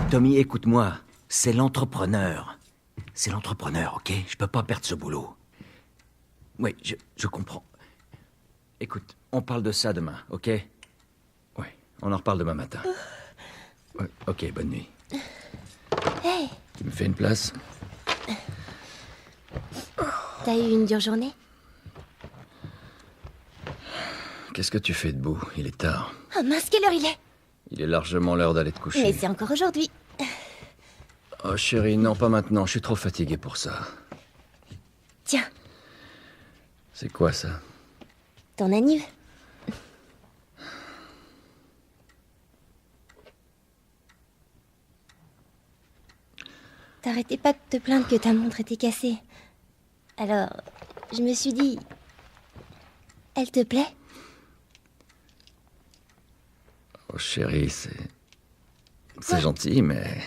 Tommy, écoute-moi. C'est l'entrepreneur. C'est l'entrepreneur, ok? Je peux pas perdre ce boulot. Oui, je comprends. Écoute, on parle de ça demain, ok? Oui, on en reparle demain matin. Ouais, ok, bonne nuit. Hey, Tu me fais une place? t'as eu une dure journée? Qu'est-ce que tu fais debout? Il est tard. Oh mince, quelle heure il est? Il est largement l'heure d'aller te coucher. Mais c'est encore aujourd'hui. Oh chérie, non, pas maintenant. Je suis trop fatigué pour ça. Tiens, C'est quoi ça? ton anniv. T'arrêtais pas de te plaindre que ta montre était cassée. Alors, je me suis dit... Elle te plaît? Oh chérie, c'est gentil, mais...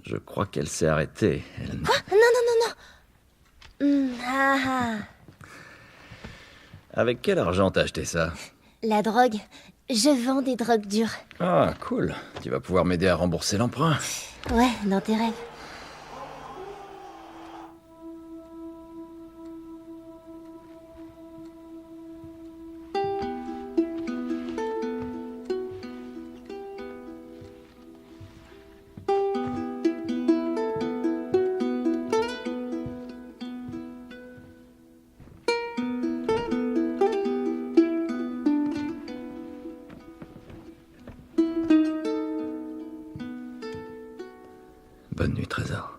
Je crois qu'elle s'est arrêtée. Elle... Quoi? Non. Avec quel argent t'as acheté ça? La drogue. Je vends des drogues dures. Ah, cool. Tu vas pouvoir m'aider à rembourser l'emprunt. Ouais, dans tes rêves. Bonne nuit, Trésor.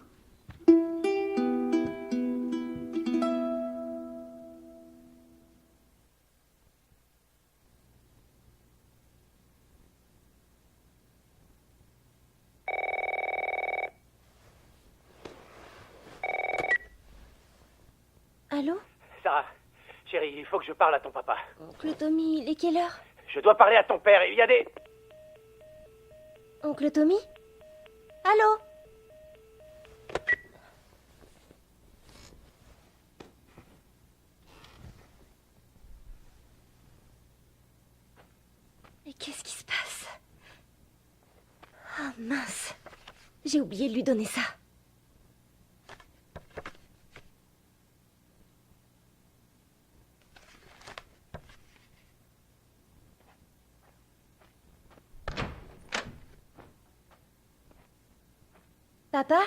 Allô? Sarah, chérie, il faut que je parle à ton papa. Oncle Tommy, il est quelle heure? Je dois parler à ton père, il y a des... Oncle Tommy? Allô? Mais qu'est-ce qui se passe? Ah mince. J'ai oublié de lui donner ça. Papa?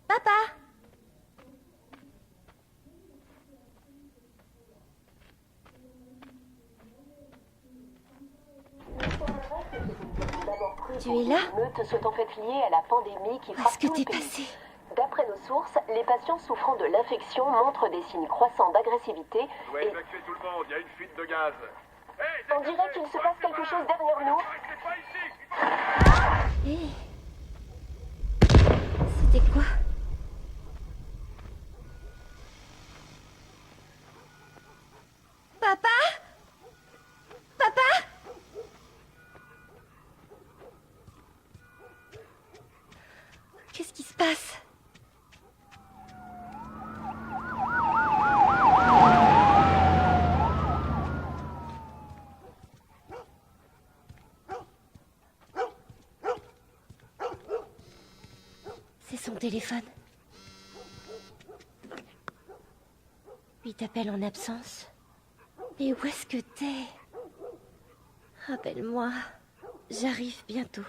Papa? Tu es là? Meute se sont fait lier à la pandémie qui frappe Qu'est-ce que tout le t'es pays. passé? D'après nos sources, les patients souffrant de l'infection montrent des signes croissants d'agressivité On doit et évacuer tout le monde, il y a une fuite de gaz. on dirait qu'il se passe quelque chose derrière nous. Hé. C'était quoi? Papa? Papa? Qu'est-ce qui se passe? C'est son téléphone. Il t'appelle en absence. Mais où est-ce que t'es? Rappelle-moi. J'arrive bientôt.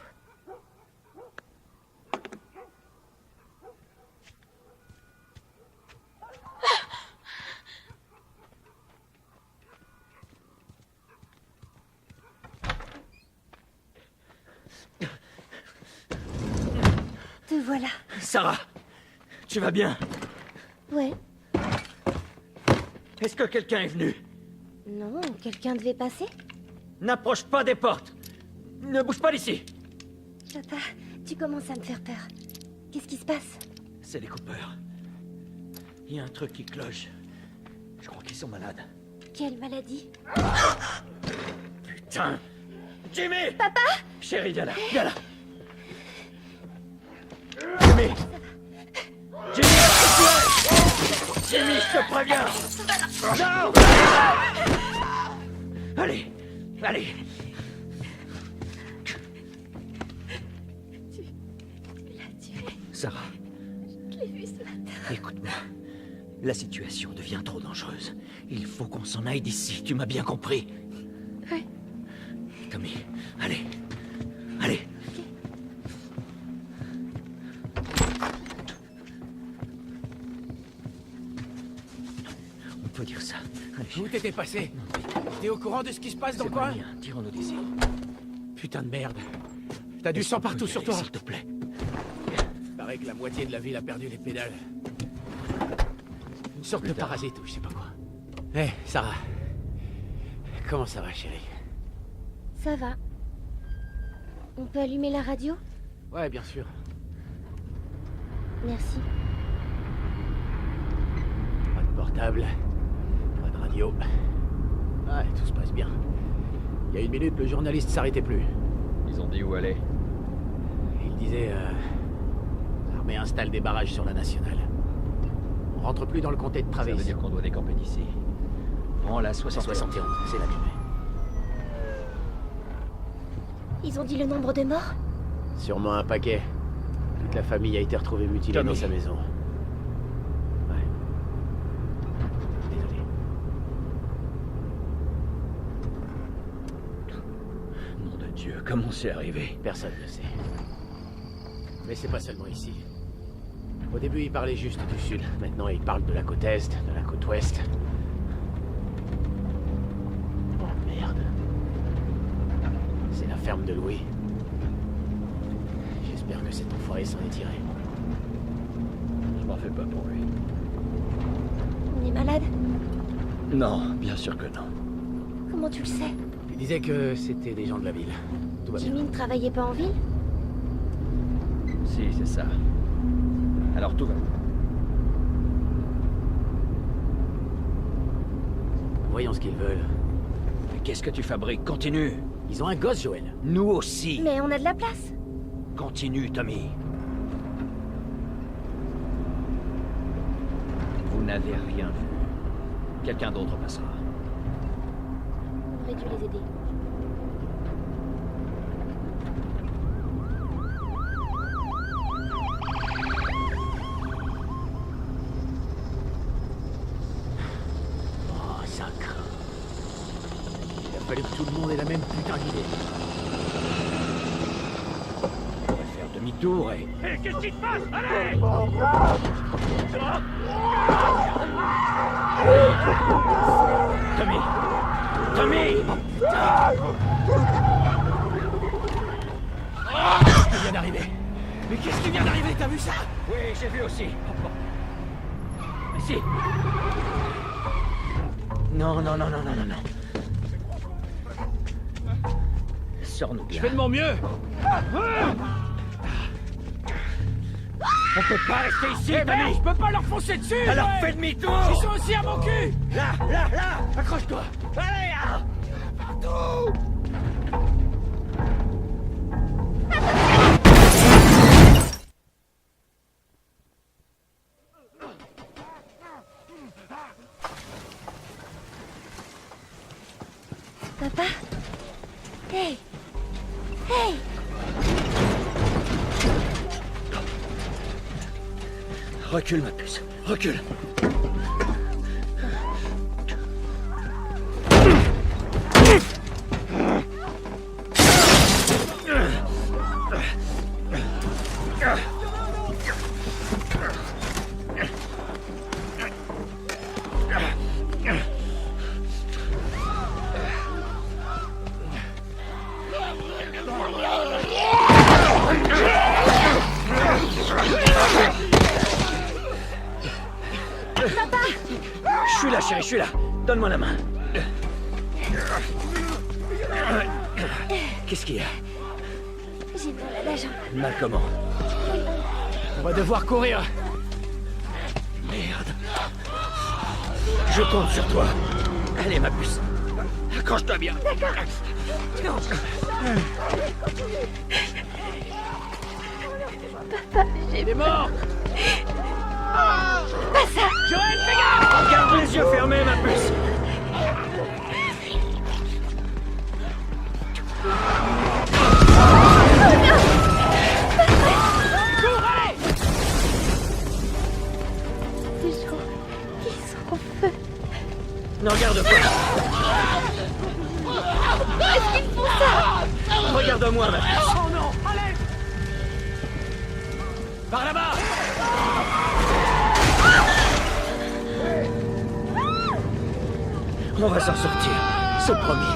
voilà. Sarah, tu vas bien? Ouais. Est-ce que quelqu'un est venu? Non, quelqu'un devait passer? N'approche pas des portes. Ne bouge pas d'ici. Papa, tu commences à me faire peur. Qu'est-ce qui se passe? C'est les coupeurs. Il y a un truc qui cloche. Je crois qu'ils sont malades. Quelle maladie? Putain! Jimmy! Papa! Chérie, viens là, viens là! Jimmy! Jimmy, Jimmy, je te préviens! Non! Allez, allez! Tu l'as tué. Sarah, Je l'ai vu ce matin. écoute-moi. La situation devient trop dangereuse. Il faut qu'on s'en aille d'ici, tu m'as bien compris? Ouais. Tommy, allez. Allez. On peut dire ça. Allez. Où t'étais passé? T'es au courant de ce qui se passe dans le coin? Tirons-nous d'ici. Putain de merde. T'as du sang partout sur toi. S'il te plaît. Paraît que la moitié de la ville a perdu les pédales. Une sorte de parasite ou je sais pas quoi. Hé, Sarah. Comment ça va, chérie? Ça va. On peut allumer la radio? Ouais, bien sûr. Merci. Pas de portable. Pas de radio. Ouais, tout se passe bien. Il y a une minute, le journaliste s'arrêtait plus. Ils ont dit où aller. Il disait... l'armée installe des barrages sur la nationale. On rentre plus dans le comté de Travis. Ça veut dire qu'on doit décamper d'ici. Prends la 71. C'est la durée. Ils ont dit le nombre de morts? Sûrement un paquet. Toute la famille a été retrouvée mutilée Tommy. dans sa maison. Ouais. Désolé. Nom de Dieu, comment c'est arrivé? Personne ne sait. Mais c'est pas seulement ici. Au début, il parlait juste du sud. Maintenant, il parle de la côte est, de la côte ouest. Oh merde. C'est la ferme de Louis. J'espère que cet enfoiré s'en est tiré. Je m'en fais pas pour lui. On est malade? Non, bien sûr que non. Comment tu le sais? Il disait que c'était des gens de la ville. Tout va bien. Jimmy ne travaillait pas en ville? Si, c'est ça. Alors tout va. Voyons ce qu'ils veulent. Mais qu'est-ce que tu fabriques? Continue. Ils ont un gosse, Joël. Nous aussi. Mais on a de la place. Continue, Tommy. Vous n'avez rien vu. Quelqu'un d'autre passera. On aurait dû les aider. Oh, ça craint. Il a fallu que tout le monde ait la même putain d'idée. On va faire demi-tour et... Hé, qu'est-ce qui se passe? Allez! Tommy! Tommy! Qu'est-ce qui vient d'arriver? Mais qu'est-ce qui vient d'arriver? T'as vu ça? Oui, j'ai vu aussi. Ici. Non, non, non, non, non, non, non. Sors-nous de là. Je fais de mon mieux. On peut pas rester ici, Eh merde, Tommy! je peux pas leur foncer dessus. Alors ouais. fais demi-tour! Ils sont aussi à mon cul. Là, là, là! Accroche-toi. Allez, ah! Partout. Papa? Hey! Hey! Recule, ma puce. Recule. suis là. Donne-moi la main. Qu'est-ce qu'il y a? J'ai mal à la jambe. Mal comment? On va devoir courir. Merde. Je compte sur toi. Allez, ma puce. Accroche-toi bien. D'accord. Il est mort. Pas ça. Joël, fais gaffe. Garde les yeux fermés, ma puce. Ces gens, ils sont en feu. Ne regarde pas. Est-ce qu'ils font ça? Regarde-moi, ma puce. Oh non, allez. Par là-bas. On va s'en sortir. C'est promis.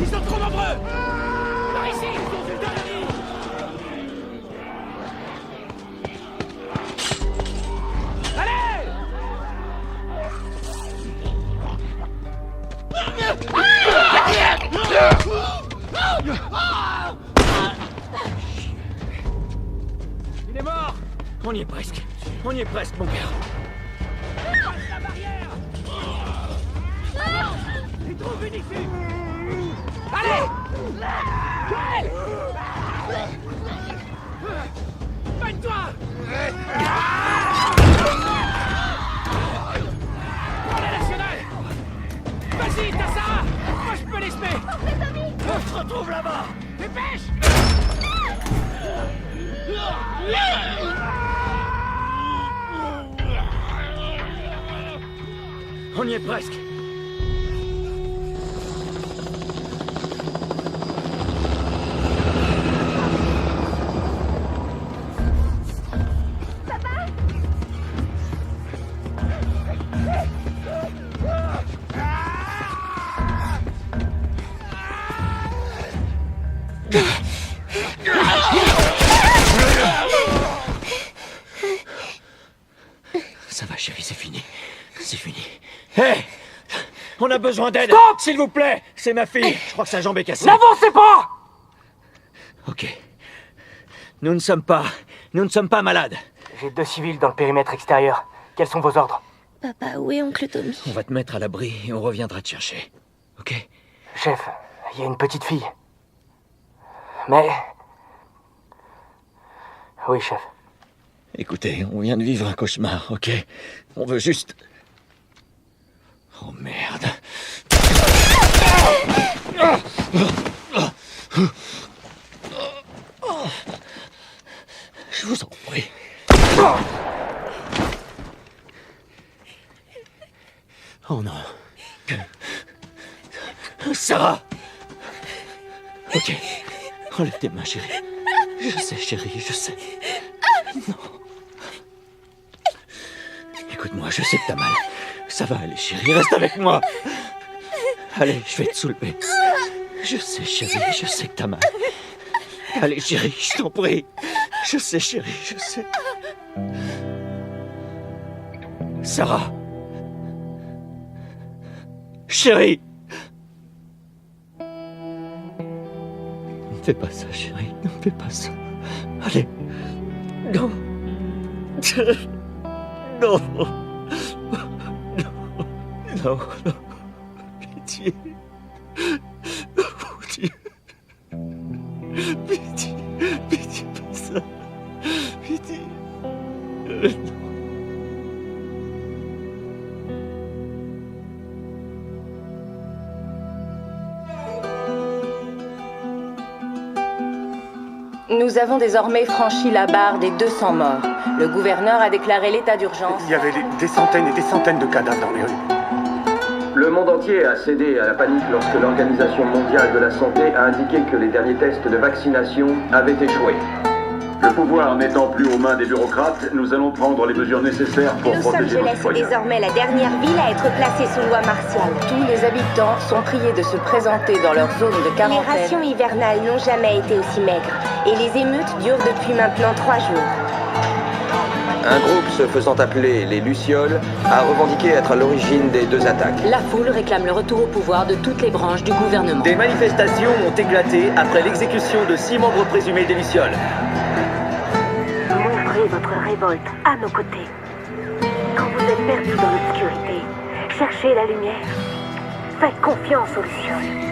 Ils sont trop nombreux. Par ici, ils sont une galerie. Allez. Il est mort. On y est presque. On y est presque, mon père. La barrière. Il trouve une issue. Allez. Joël. Bagne-toi. Prends la nationale. Vas-y, t'as ça. Moi, je peux les semer. On se retrouve là-bas. Dépêche. On y est presque. Ça va, chérie, c'est fini. C'est fini. Hé! On a besoin d'aide! Stop! S'il vous plaît! C'est ma fille! Je crois que sa jambe est cassée. N'avancez pas! Ok. Nous ne sommes pas malades. J'ai 2 civils dans le périmètre extérieur. Quels sont vos ordres? Papa, où est oncle Tommy? On va te mettre à l'abri et on reviendra te chercher. Ok? Chef, il y a une petite fille. Mais... Oui, chef. Écoutez, on vient de vivre un cauchemar, ok? On veut juste... Oh merde. Je vous en prie. Oh non. Sarah! Ok. Enlève tes mains, chérie. Je sais, chérie, je sais. Non. Écoute-moi, je sais que t'as mal. Ça va aller, chérie, reste avec moi. Allez, je vais te soulever. Je sais, chérie, je sais que t'as mal. Allez, chérie, je t'en prie. Je sais, chérie, je sais. Sarah. Chérie. Ne fais pas ça, chérie, ne fais pas ça. Allez. Non. Non. Non, non. Pitié. Oh Dieu. Pitié. Pitié, pas ça. Pitié. Non. Nous avons désormais franchi la barre des 200 morts. Le gouverneur a déclaré l'état d'urgence. Il y avait des centaines et des centaines de cadavres dans les rues. Le monde entier a cédé à la panique lorsque l'Organisation mondiale de la santé a indiqué que les derniers tests de vaccination avaient échoué. Le pouvoir n'étant plus aux mains des bureaucrates, nous allons prendre les mesures nécessaires pour Los protéger nos Angeles est citoyens. désormais la dernière ville à être placée sous loi martiale. Tous les habitants sont priés de se présenter dans leur zone de Les quarantaine. rations hivernales n'ont jamais été aussi maigres. Et les émeutes durent depuis maintenant 3 jours. Un groupe se faisant appeler les Lucioles a revendiqué être à l'origine des 2 attaques. La foule réclame le retour au pouvoir de toutes les branches du gouvernement. Des manifestations ont éclaté après l'exécution de 6 membres présumés des Lucioles. Montrez votre révolte à nos côtés. Quand vous êtes perdu dans l'obscurité, cherchez la lumière. Faites confiance aux Lucioles.